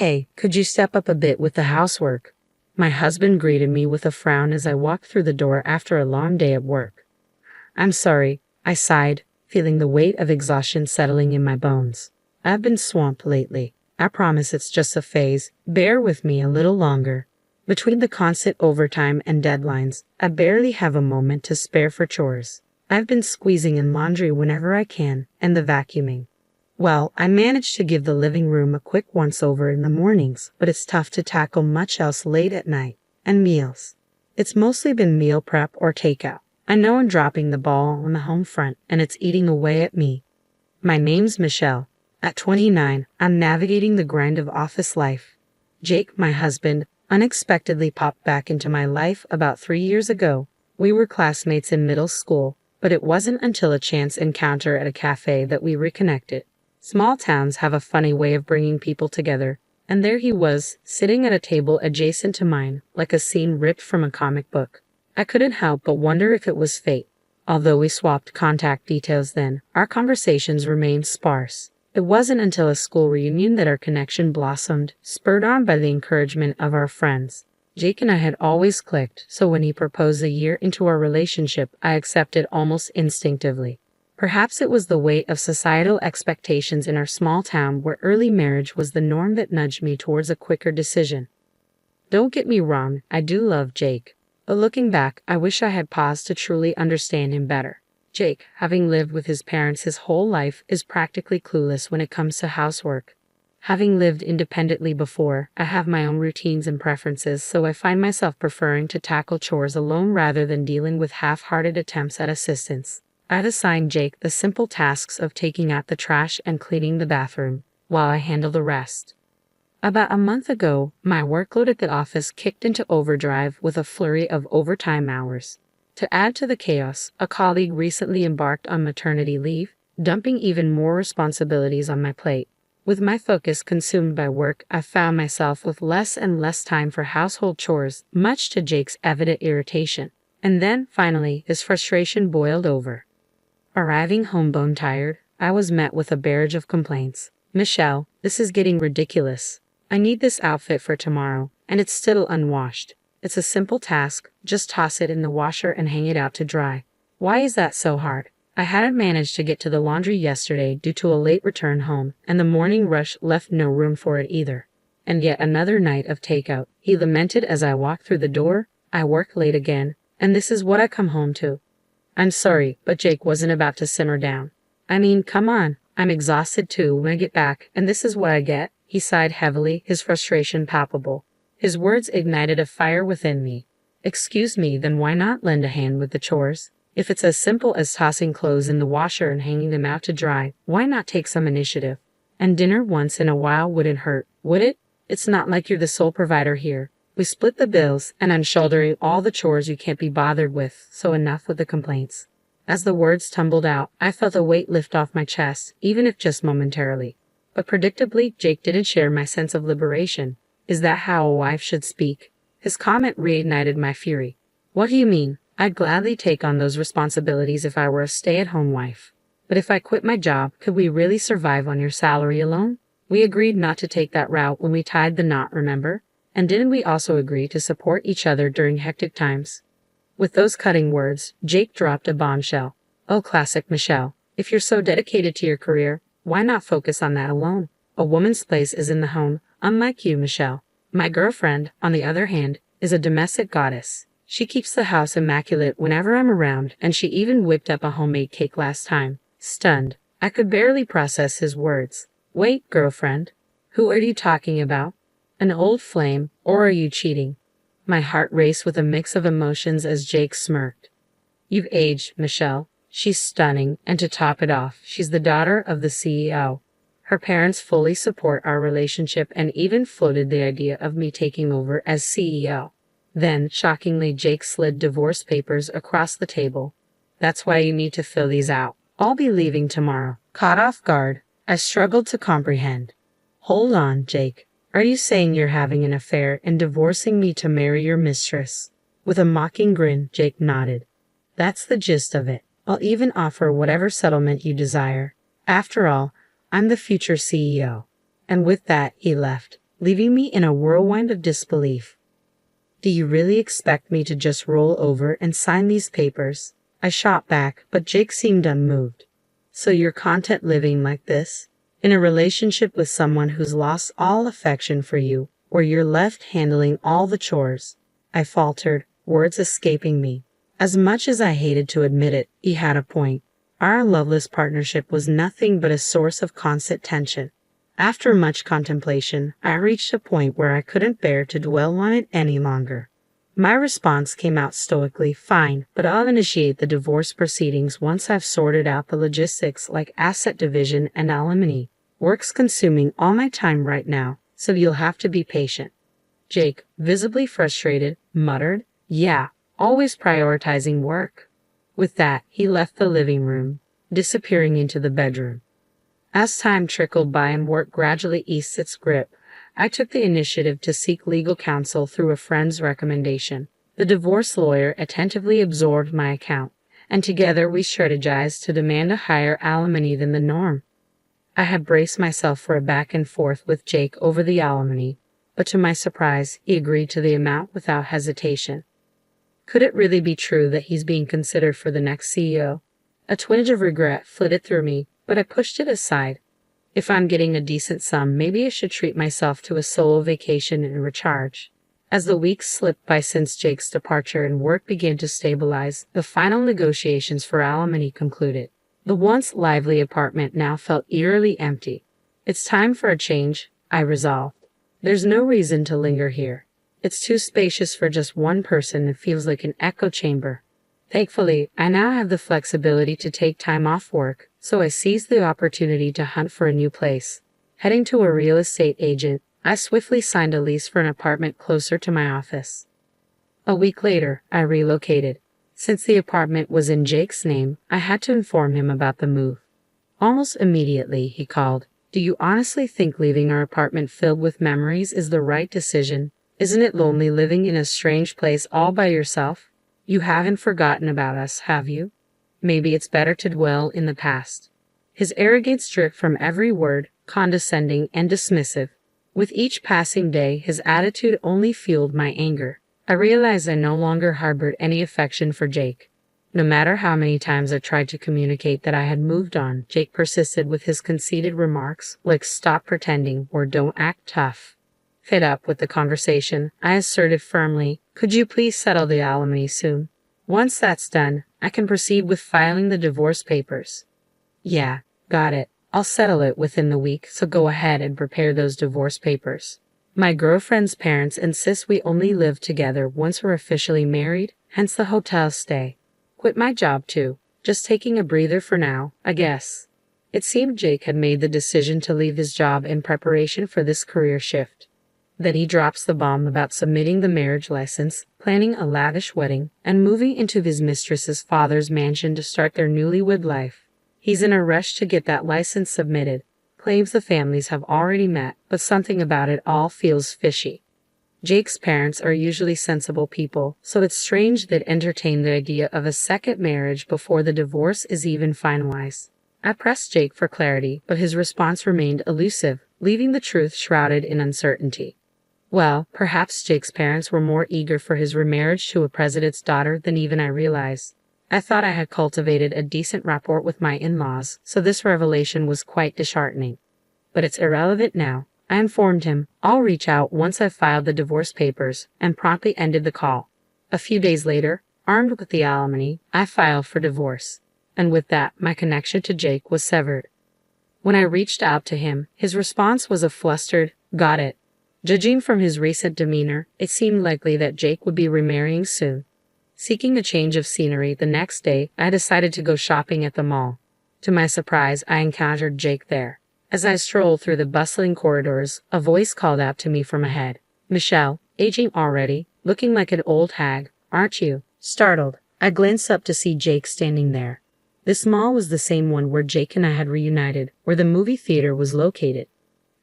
Hey, could you step up a bit with the housework? My husband greeted me with a frown as I walked through the door after a long day at work. I'm sorry, I sighed, feeling the weight of exhaustion settling in my bones. I've been swamped lately. I promise it's just a phase. Bear with me a little longer. Between the constant overtime and deadlines, I barely have a moment to spare for chores. I've been squeezing in laundry whenever I can, and the vacuuming. Well, I managed to give the living room a quick once-over in the mornings, but it's tough to tackle much else late at night. And meals. It's mostly been meal prep or takeout. I know I'm dropping the ball on the home front, and it's eating away at me. My name's Michelle. At 29, I'm navigating the grind of office life. Jake, my husband, unexpectedly popped back into my life about 3 years ago. We were classmates in middle school, but it wasn't until a chance encounter at a cafe that we reconnected. Small towns have a funny way of bringing people together, and there he was, sitting at a table adjacent to mine, like a scene ripped from a comic book. I couldn't help but wonder if it was fate. Although we swapped contact details then, our conversations remained sparse. It wasn't until a school reunion that our connection blossomed, spurred on by the encouragement of our friends. Jake and I had always clicked, so when he proposed a year into our relationship, I accepted almost instinctively. Perhaps it was the weight of societal expectations in our small town where early marriage was the norm that nudged me towards a quicker decision. Don't get me wrong, I do love Jake. But looking back, I wish I had paused to truly understand him better. Jake, having lived with his parents his whole life, is practically clueless when it comes to housework. Having lived independently before, I have my own routines and preferences, so I find myself preferring to tackle chores alone rather than dealing with half-hearted attempts at assistance. I'd assigned Jake the simple tasks of taking out the trash and cleaning the bathroom, while I handle the rest. About a month ago, my workload at the office kicked into overdrive with a flurry of overtime hours. To add to the chaos, a colleague recently embarked on maternity leave, dumping even more responsibilities on my plate. With my focus consumed by work, I found myself with less and less time for household chores, much to Jake's evident irritation. And then, finally, his frustration boiled over. Arriving home bone-tired, I was met with a barrage of complaints. Michelle, this is getting ridiculous. I need this outfit for tomorrow, and it's still unwashed. It's a simple task, just toss it in the washer and hang it out to dry. Why is that so hard? I hadn't managed to get to the laundry yesterday due to a late return home, and the morning rush left no room for it either. And yet another night of takeout, he lamented as I walked through the door. I work late again, and this is what I come home to. I'm sorry, but Jake wasn't about to simmer down. I mean, come on, I'm exhausted too when I get back, and this is what I get. He sighed heavily, his frustration palpable. His words ignited a fire within me. Excuse me, then why not lend a hand with the chores? If it's as simple as tossing clothes in the washer and hanging them out to dry, why not take some initiative? And dinner once in a while wouldn't hurt, would it? It's not like you're the sole provider here. We split the bills, and I'm shouldering all the chores you can't be bothered with, so enough with the complaints. As the words tumbled out, I felt a weight lift off my chest, even if just momentarily. But predictably, Jake didn't share my sense of liberation. Is that how a wife should speak? His comment reignited my fury. What do you mean? I'd gladly take on those responsibilities if I were a stay-at-home wife. But if I quit my job, could we really survive on your salary alone? We agreed not to take that route when we tied the knot, remember? And didn't we also agree to support each other during hectic times? With those cutting words, Jake dropped a bombshell. Oh, classic Michelle. If you're so dedicated to your career, why not focus on that alone? A woman's place is in the home, unlike you, Michelle. My girlfriend, on the other hand, is a domestic goddess. She keeps the house immaculate whenever I'm around, and she even whipped up a homemade cake last time. Stunned, I could barely process his words. Wait, girlfriend. Who are you talking about? An old flame, or are you cheating? My heart raced with a mix of emotions as Jake smirked. You've aged, Michelle. She's stunning, and to top it off, she's the daughter of the CEO. Her parents fully support our relationship and even floated the idea of me taking over as CEO. Then, shockingly, Jake slid divorce papers across the table. That's why you need to fill these out. I'll be leaving tomorrow. Caught off guard, I struggled to comprehend. Hold on, Jake. Are you saying you're having an affair and divorcing me to marry your mistress? With a mocking grin, Jake nodded. That's the gist of it. I'll even offer whatever settlement you desire. After all, I'm the future CEO. And with that, he left, leaving me in a whirlwind of disbelief. Do you really expect me to just roll over and sign these papers? I shot back, but Jake seemed unmoved. So you're content living like this? In a relationship with someone who's lost all affection for you, or you're left handling all the chores? I faltered, words escaping me. As much as I hated to admit it, he had a point. Our loveless partnership was nothing but a source of constant tension. After much contemplation, I reached a point where I couldn't bear to dwell on it any longer. My response came out stoically, fine, but I'll initiate the divorce proceedings once I've sorted out the logistics like asset division and alimony. Work's consuming all my time right now, so you'll have to be patient. Jake, visibly frustrated, muttered, yeah, always prioritizing work. With that, he left the living room, disappearing into the bedroom. As time trickled by and work gradually eased its grip, I took the initiative to seek legal counsel through a friend's recommendation. The divorce lawyer attentively absorbed my account, and together we strategized to demand a higher alimony than the norm. I had braced myself for a back and forth with Jake over the alimony, but to my surprise, he agreed to the amount without hesitation. Could it really be true that he's being considered for the next CEO? A twinge of regret flitted through me, but I pushed it aside. If I'm getting a decent sum, maybe I should treat myself to a solo vacation and recharge. As the weeks slipped by since Jake's departure and work began to stabilize, the final negotiations for alimony concluded. The once lively apartment now felt eerily empty. It's time for a change, I resolved. There's no reason to linger here. It's too spacious for just one person and feels like an echo chamber. Thankfully, I now have the flexibility to take time off work, so I seized the opportunity to hunt for a new place. Heading to a real estate agent, I swiftly signed a lease for an apartment closer to my office. A week later, I relocated. Since the apartment was in Jake's name, I had to inform him about the move. Almost immediately, he called. Do you honestly think leaving our apartment filled with memories is the right decision? Isn't it lonely living in a strange place all by yourself? You haven't forgotten about us, have you? Maybe it's better to dwell in the past. His arrogance dripped from every word, condescending and dismissive. With each passing day, his attitude only fueled my anger. I realized I no longer harbored any affection for Jake. No matter how many times I tried to communicate that I had moved on, Jake persisted with his conceited remarks like stop pretending or don't act tough. Fed up with the conversation, I asserted firmly, could you please settle the alimony soon? Once that's done, I can proceed with filing the divorce papers. Yeah, got it. I'll settle it within the week, so go ahead and prepare those divorce papers. My girlfriend's parents insist we only live together once we're officially married, hence the hotel stay. Quit my job too. Just taking a breather for now, I guess. It seemed Jake had made the decision to leave his job in preparation for this career shift. Then he drops the bomb about submitting the marriage license, planning a lavish wedding, and moving into his mistress's father's mansion to start their newlywed life. He's in a rush to get that license submitted, claims the families have already met, but something about it all feels fishy. Jake's parents are usually sensible people, so it's strange they'd entertain the idea of a second marriage before the divorce is even finalized. I pressed Jake for clarity, but his response remained elusive, leaving the truth shrouded in uncertainty. Well, perhaps Jake's parents were more eager for his remarriage to a president's daughter than even I realized. I thought I had cultivated a decent rapport with my in-laws, so this revelation was quite disheartening. But it's irrelevant now. I informed him, I'll reach out once I've filed the divorce papers, and promptly ended the call. A few days later, armed with the alimony, I filed for divorce. And with that, my connection to Jake was severed. When I reached out to him, his response was a flustered, got it. Judging from his recent demeanor, it seemed likely that Jake would be remarrying soon. Seeking a change of scenery the next day, I decided to go shopping at the mall. To my surprise, I encountered Jake there. As I strolled through the bustling corridors, a voice called out to me from ahead. Michelle, aging already, looking like an old hag, aren't you? Startled, I glanced up to see Jake standing there. This mall was the same one where Jake and I had reunited, where the movie theater was located.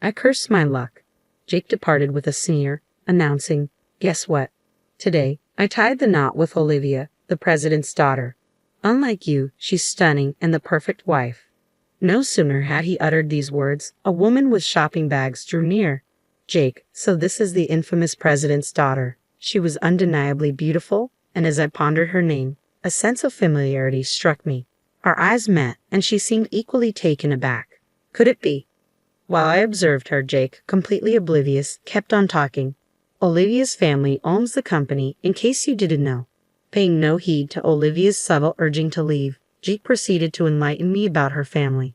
I cursed my luck. Jake departed with a sneer, announcing, guess what? Today, I tied the knot with Olivia, the president's daughter. Unlike you, she's stunning and the perfect wife. No sooner had he uttered these words, a woman with shopping bags drew near. Jake, so this is the infamous president's daughter. She was undeniably beautiful, and as I pondered her name, a sense of familiarity struck me. Our eyes met, and she seemed equally taken aback. Could it be? While I observed her, Jake, completely oblivious, kept on talking. Olivia's family owns the company, in case you didn't know. Paying no heed to Olivia's subtle urging to leave, Jake proceeded to enlighten me about her family.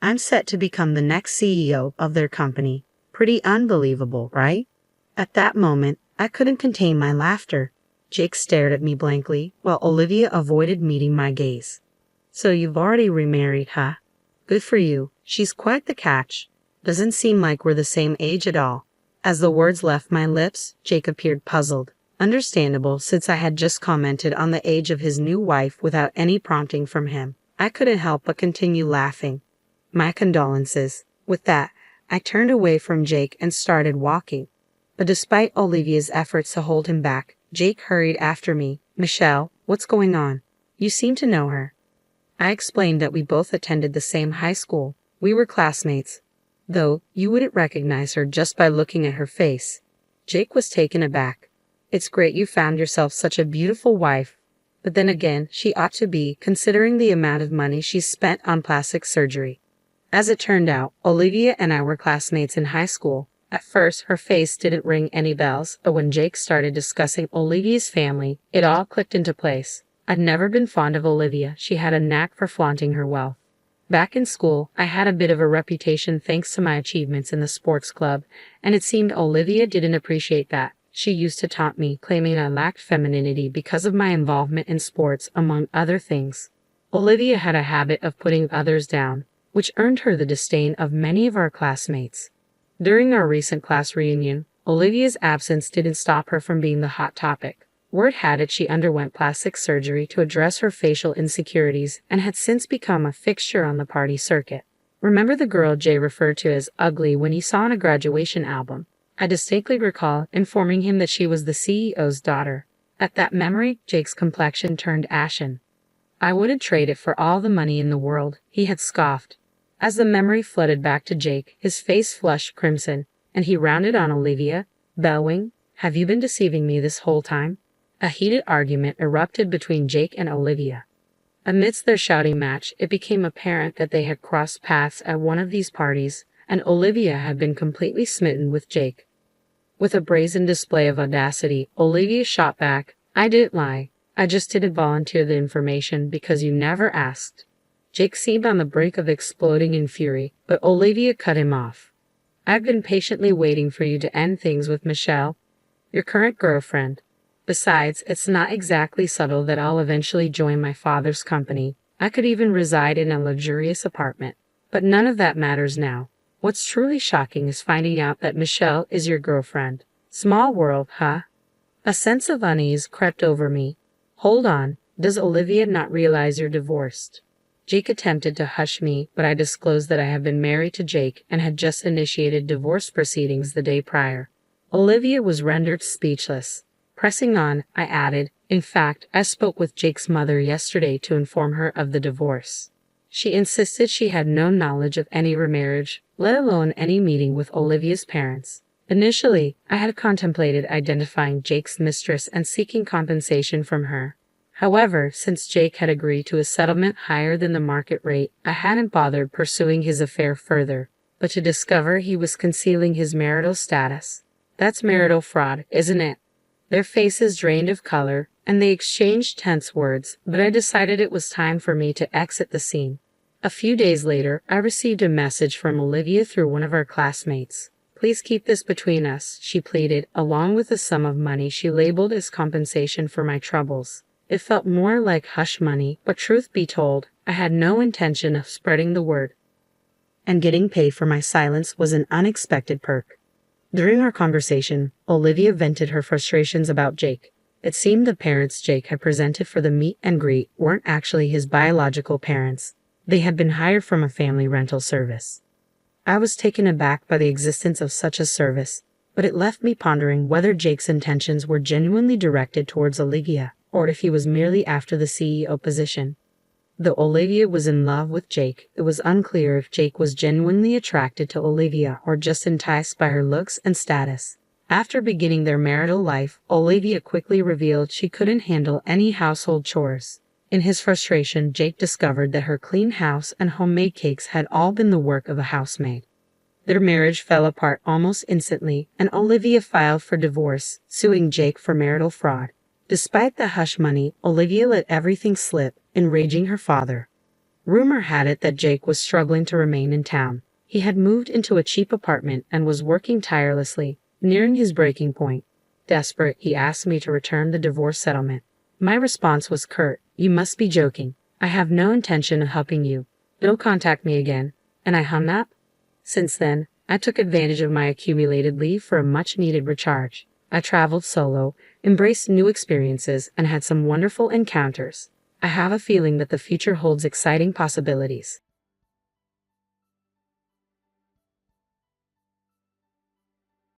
I'm set to become the next CEO of their company. Pretty unbelievable, right? At that moment, I couldn't contain my laughter. Jake stared at me blankly, while Olivia avoided meeting my gaze. So you've already remarried, huh? Good for you. She's quite the catch. Doesn't seem like we're the same age at all. As the words left my lips, Jake appeared puzzled. Understandable, since I had just commented on the age of his new wife without any prompting from him. I couldn't help but continue laughing. My condolences. With that, I turned away from Jake and started walking. But despite Olivia's efforts to hold him back, Jake hurried after me. Michelle, what's going on? You seem to know her. I explained that we both attended the same high school. We were classmates. Though, you wouldn't recognize her just by looking at her face. Jake was taken aback. It's great you found yourself such a beautiful wife. But then again, she ought to be, considering the amount of money she's spent on plastic surgery. As it turned out, Olivia and I were classmates in high school. At first, her face didn't ring any bells, but when Jake started discussing Olivia's family, it all clicked into place. I'd never been fond of Olivia. She had a knack for flaunting her wealth. Back in school, I had a bit of a reputation thanks to my achievements in the sports club, and it seemed Olivia didn't appreciate that. She used to taunt me, claiming I lacked femininity because of my involvement in sports, among other things. Olivia had a habit of putting others down, which earned her the disdain of many of our classmates. During our recent class reunion, Olivia's absence didn't stop her from being the hot topic. Word had it she underwent plastic surgery to address her facial insecurities and had since become a fixture on the party circuit. Remember the girl Jay referred to as ugly when he saw on a graduation album? I distinctly recall informing him that she was the CEO's daughter. At that memory, Jake's complexion turned ashen. I wouldn't trade it for all the money in the world, he had scoffed. As the memory flooded back to Jake, his face flushed crimson, and he rounded on Olivia, bellowing, "Have you been deceiving me this whole time?" A heated argument erupted between Jake and Olivia. Amidst their shouting match, it became apparent that they had crossed paths at one of these parties, and Olivia had been completely smitten with Jake. With a brazen display of audacity, Olivia shot back, "I didn't lie. I just didn't volunteer the information because you never asked." Jake seemed on the brink of exploding in fury, but Olivia cut him off. "I've been patiently waiting for you to end things with Michelle, your current girlfriend. Besides, it's not exactly subtle that I'll eventually join my father's company. I could even reside in a luxurious apartment. But none of that matters now. What's truly shocking is finding out that Michelle is your girlfriend. Small world, huh?" A sense of unease crept over me. "Hold on, does Olivia not realize you're divorced?" Jake attempted to hush me, but I disclosed that I had been married to Jake and had just initiated divorce proceedings the day prior. Olivia was rendered speechless. Pressing on, I added, "In fact, I spoke with Jake's mother yesterday to inform her of the divorce. She insisted she had no knowledge of any remarriage, let alone any meeting with Olivia's parents. Initially, I had contemplated identifying Jake's mistress and seeking compensation from her. However, since Jake had agreed to a settlement higher than the market rate, I hadn't bothered pursuing his affair further, but to discover he was concealing his marital status. That's marital fraud, isn't it?" Their faces drained of color, and they exchanged tense words, but I decided it was time for me to exit the scene. A few days later, I received a message from Olivia through one of our classmates. "Please keep this between us," she pleaded, along with a sum of money she labeled as compensation for my troubles. It felt more like hush money, but truth be told, I had no intention of spreading the word. And getting paid for my silence was an unexpected perk. During our conversation, Olivia vented her frustrations about Jake. It seemed the parents Jake had presented for the meet and greet weren't actually his biological parents. They had been hired from a family rental service. I was taken aback by the existence of such a service, but it left me pondering whether Jake's intentions were genuinely directed towards Olivia, or if he was merely after the CEO position. Though Olivia was in love with Jake, it was unclear if Jake was genuinely attracted to Olivia or just enticed by her looks and status. After beginning their marital life, Olivia quickly revealed she couldn't handle any household chores. In his frustration, Jake discovered that her clean house and homemade cakes had all been the work of a housemaid. Their marriage fell apart almost instantly, and Olivia filed for divorce, suing Jake for marital fraud. Despite the hush money, Olivia let everything slip, enraging her father. Rumor had it that Jake was struggling to remain in town. He had moved into a cheap apartment and was working tirelessly, nearing his breaking point. Desperate, he asked me to return the divorce settlement. My response was curt, "You must be joking. I have no intention of helping you. Don't contact me again." And I hung up. Since then, I took advantage of my accumulated leave for a much-needed recharge. I traveled solo, embraced new experiences, and had some wonderful encounters. I have a feeling that the future holds exciting possibilities.